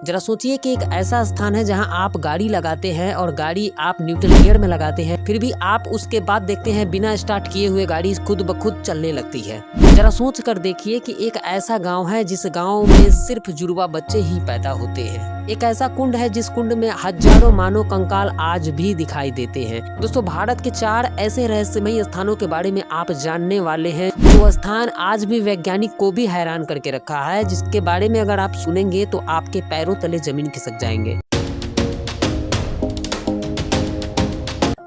जरा सोचिए कि एक ऐसा स्थान है जहां आप गाड़ी लगाते हैं और गाड़ी आप न्यूट्रल गियर में लगाते हैं, फिर भी आप उसके बाद देखते हैं बिना स्टार्ट किए हुए गाड़ी खुद ब खुद चलने लगती है। जरा सोच कर देखिए कि एक ऐसा गांव है जिस गांव में सिर्फ जुड़वा बच्चे ही पैदा होते हैं। एक ऐसा कुंड है जिस कुंड में हजारों मानव कंकाल आज भी दिखाई देते हैं। दोस्तों, भारत के 4 ऐसे रहस्यमयी स्थानों के बारे में आप जानने वाले हैं जो स्थान आज भी वैज्ञानिक को भी हैरान करके रखा है, जिसके बारे में अगर आप सुनेंगे तो आपके पैरों तले जमीन खिसक जाएंगे।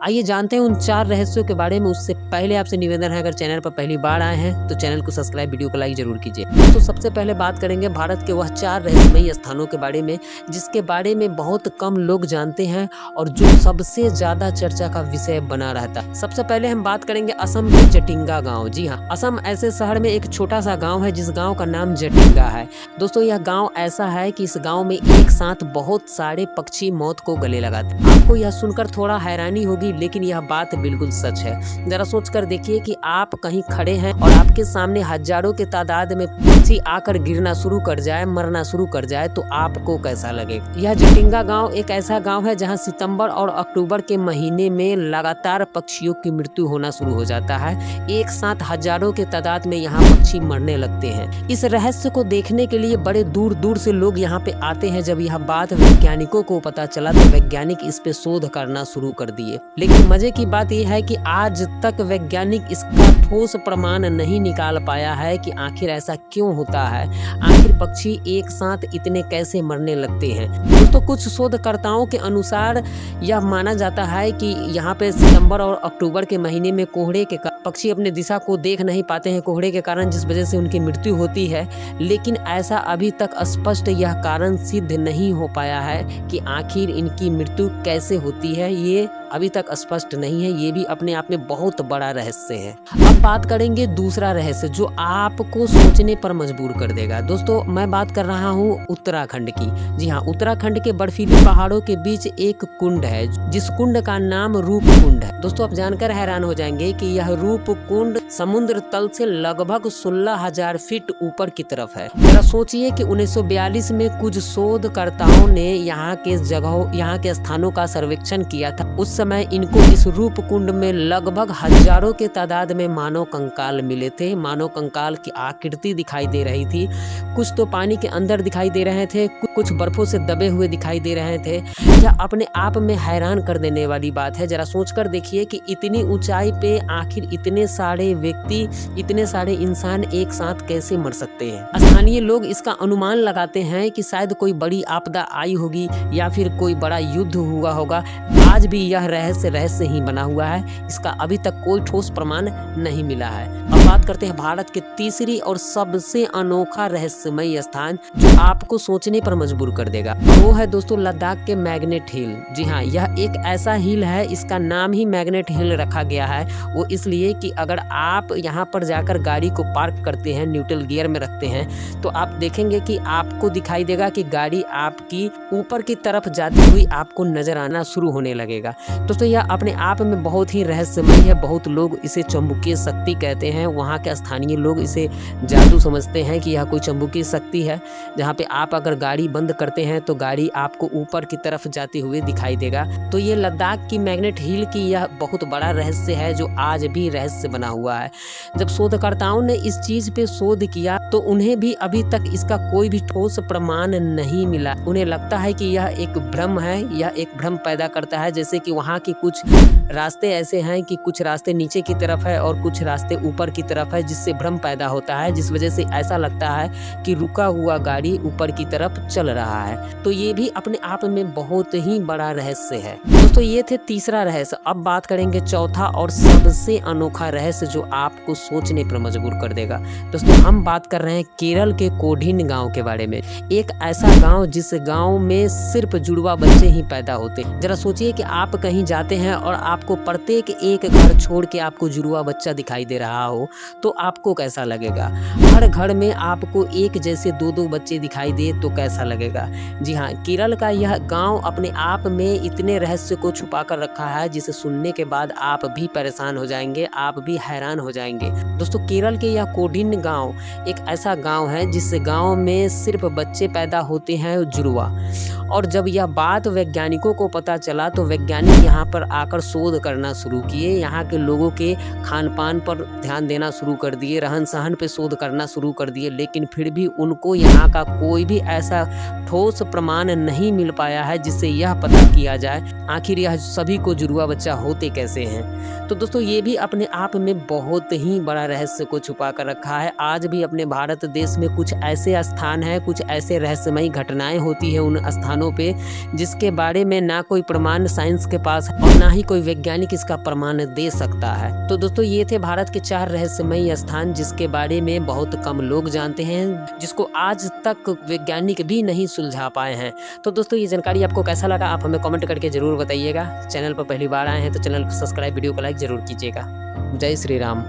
आइए जानते हैं उन 4 रहस्यों के बारे में। उससे पहले आपसे निवेदन है, अगर चैनल पर पहली बार आए हैं तो चैनल को सब्सक्राइब, वीडियो को लाइक जरूर कीजिए। तो सबसे पहले बात करेंगे भारत के वह 4 रहस्यमयी स्थानों के बारे में जिसके बारे में बहुत कम लोग जानते हैं और जो सबसे ज्यादा चर्चा का विषय बना रहता है। सबसे पहले हम बात करेंगे असम के जटिंगा गाँव। जी हाँ, असम ऐसे शहर में एक छोटा सा गाँव है जिस गाँव का नाम जटिंगा है। दोस्तों, यह गाँव ऐसा है कि इस गाँव में एक साथ बहुत सारे पक्षी मौत को गले लगाते हैं। आपको यह सुनकर थोड़ा हैरानी होगी, लेकिन यह बात बिल्कुल सच है। जरा सोच कर देखिए कि आप कहीं खड़े हैं और आपके सामने हजारों के तादाद में पक्षी आकर गिरना शुरू कर जाए, मरना शुरू कर जाए, तो आपको कैसा लगेगा। यह जटिंगा गांव एक ऐसा गांव है जहां सितंबर और अक्टूबर के महीने में लगातार पक्षियों की मृत्यु होना शुरू हो जाता है। एक साथ हजारों के तादाद में यहाँ पक्षी मरने लगते हैं। इस रहस्य को देखने के लिए बड़े दूर दूर से लोग यहाँ पे आते हैं। जब यह बात वैज्ञानिकों को पता चला तो वैज्ञानिक इस पे शोध करना शुरू कर दिए, लेकिन मजे की बात यह है कि आज तक वैज्ञानिक इसका ठोस प्रमाण नहीं निकाल पाया है कि आखिर ऐसा क्यों होता है, आखिर पक्षी एक साथ इतने कैसे मरने लगते हैं। दोस्तों, कुछ शोधकर्ताओं के अनुसार यह माना जाता है कि यहाँ पे सितंबर और अक्टूबर के महीने में कोहरे के पक्षी अपने दिशा को देख नहीं पाते हैं कोहरे के कारण, जिस वजह से उनकी मृत्यु होती है। लेकिन ऐसा अभी तक स्पष्ट यह कारण सिद्ध नहीं हो पाया है कि आखिर इनकी मृत्यु कैसे होती है। ये अभी तक स्पष्ट नहीं है। ये भी अपने आप में बहुत बड़ा रहस्य है। अब बात करेंगे दूसरा रहस्य जो आपको सोचने पर मजबूर कर देगा। दोस्तों, मैं बात कर रहा हूँ उत्तराखंड की। जी हाँ, उत्तराखंड के बर्फीली पहाड़ों के बीच एक कुंड है जिस कुंड का नाम रूप कुंड है। दोस्तों, आप जानकर हैरान हो जाएंगे कि यह रूप कुंड समुद्र तल से लगभग 16,000 फीट ऊपर की तरफ है। जरा सोचिए कि 1942 में कुछ शोधकर्ताओं ने यहाँ के स्थानों का सर्वेक्षण किया था। उस समय इनको इस रूप कुंड में लगभग हजारों के तादाद में मानव कंकाल मिले थे। मानव कंकाल की आकृति दिखाई दे रही थी। कुछ तो पानी के अंदर दिखाई दे रहे थे, कुछ बर्फों से दबे हुए दिखाई दे रहे थे। यह अपने आप में हैरान कर देने वाली बात है। जरा सोचकर देखिए कि इतनी ऊंचाई पे आखिर इतने सारे व्यक्ति, इतने सारे इंसान एक साथ कैसे मर सकते हैं। स्थानीय लोग इसका अनुमान लगाते हैं कि शायद कोई बड़ी आपदा आई होगी या फिर कोई बड़ा युद्ध हुआ होगा। आज भी यह रहस्य ही बना हुआ है। इसका अभी तक कोई ठोस प्रमाण नहीं मिला है। अब बात करते हैं भारत के तीसरी और सबसे अनोखा रहस्यमय स्थान जो आपको सोचने पर मजबूर कर देगा। वो है दोस्तों लद्दाख के मैग्नेट हिल। जी हाँ, यह एक ऐसा हिल है, इसका नाम ही मैग्नेट हिल रखा गया है। वो इसलिए कि अगर आप यहाँ पर जाकर गाड़ी को पार्क करते हैं, न्यूट्रल गियर में रखते हैं, तो आप देखेंगे कि आपको दिखाई देगा कि गाड़ी आपकी ऊपर की तरफ जाती हुई आपको नजर आना शुरू होने लगेगा। दोस्तों, यह अपने आप में बहुत ही रहस्यमय है। बहुत लोग इसे चुंबकीय शक्ति कहते हैं। वहाँ के स्थानीय लोग इसे जादू समझते हैं कि यह कोई चुंबकीय शक्ति है, जहाँ पे आप अगर गाड़ी बंद करते हैं तो गाड़ी आपको ऊपर की तरफ जाते हुए दिखाई देगा। तो ये लद्दाख की मैग्नेट हिल की यह बहुत बड़ा रहस्य है जो आज भी रहस्य बना हुआ है। जब शोधकर्ताओं ने इस चीज पे शोध किया तो उन्हें भी अभी तक इसका कोई भी ठोस प्रमाण नहीं मिला। उन्हें लगता है कि यह एक भ्रम है, यह एक भ्रम पैदा करता है। जैसे कि वहाँ की कुछ रास्ते ऐसे हैं कि कुछ रास्ते नीचे की तरफ है और कुछ रास्ते ऊपर की तरफ है, जिससे भ्रम पैदा होता है, जिस वजह से ऐसा लगता है कि रुका हुआ गाड़ी ऊपर की तरफ चल रहा है। तो ये भी अपने आप में बहुत ही बड़ा रहस्य है। दोस्तों, ये थे तीसरा रहस्य। अब बात करेंगे चौथा और सबसे अनोखा रहस्य जो आपको सोचने पर मजबूर कर देगा। दोस्तों, हम बात कर रहे हैं केरल के कोडीन गाँव के बारे में। एक ऐसा गाँव जिस गाँव में सिर्फ जुड़वा बच्चे ही पैदा होते। जरा सोचिए कि आप कहीं जाते हैं और आपको प्रत्येक एक घर छोड़ के आपको जुड़वा बच्चा दिखाई दे रहा हो तो आपको कैसा लगेगा। हर घर में आपको एक जैसे 2-2 बच्चे दिखाई दे तो कैसा लगेगा। जी हाँ, केरल का यह गाँव अपने आप में इतने रहस्य को छुपा कर रखा है जिसे सुनने के बाद आप भी परेशान हो जाएंगे, आप भी हैरान हो जाएंगे। दोस्तों, केरल के यह कोडिन गाँव एक ऐसा गाँव है जिस गाँव में सिर्फ बच्चे पैदा होते हैं जुड़वा। और जब यह बात वैज्ञानिकों को पता चला तो वैज्ञानिक यहाँ पर आकर शोध करना शुरू किए, यहाँ के लोगों के खान पान पर ध्यान देना शुरू कर दिए, रहन सहन पे शोध करना शुरू कर दिए, लेकिन फिर भी उनको यहाँ का कोई भी ऐसा ठोस प्रमाण नहीं मिल पाया है जिससे यह पता किया जाए आखिर यह सभी को जुड़वा बच्चा होते कैसे हैं। तो दोस्तों, ये भी अपने आप में बहुत ही बड़ा रहस्य को छुपा कर रखा है। आज भी अपने भारत देश में कुछ ऐसे स्थान हैं, कुछ ऐसे रहस्यमयी घटनाएं होती है उन स्थानों पे जिसके बारे में ना कोई प्रमाण साइंस के पास है और ना ही कोई वैज्ञानिक इसका प्रमाण दे सकता है। तो दोस्तों, ये थे भारत के 4 रहस्यमयी स्थान जिसके बारे में बहुत कम लोग जानते हैं, जिसको आज तक वैज्ञानिक भी नहीं सुलझा पाए हैं। तो दोस्तों, ये जानकारी आपको कैसा लगा आप हमें कमेंट करके जरूर बताइएगा। चैनल पर पहली बार आए हैं तो चैनल को सब्सक्राइब, वीडियो को लाइक जरूर कीजिएगा। जय श्री राम।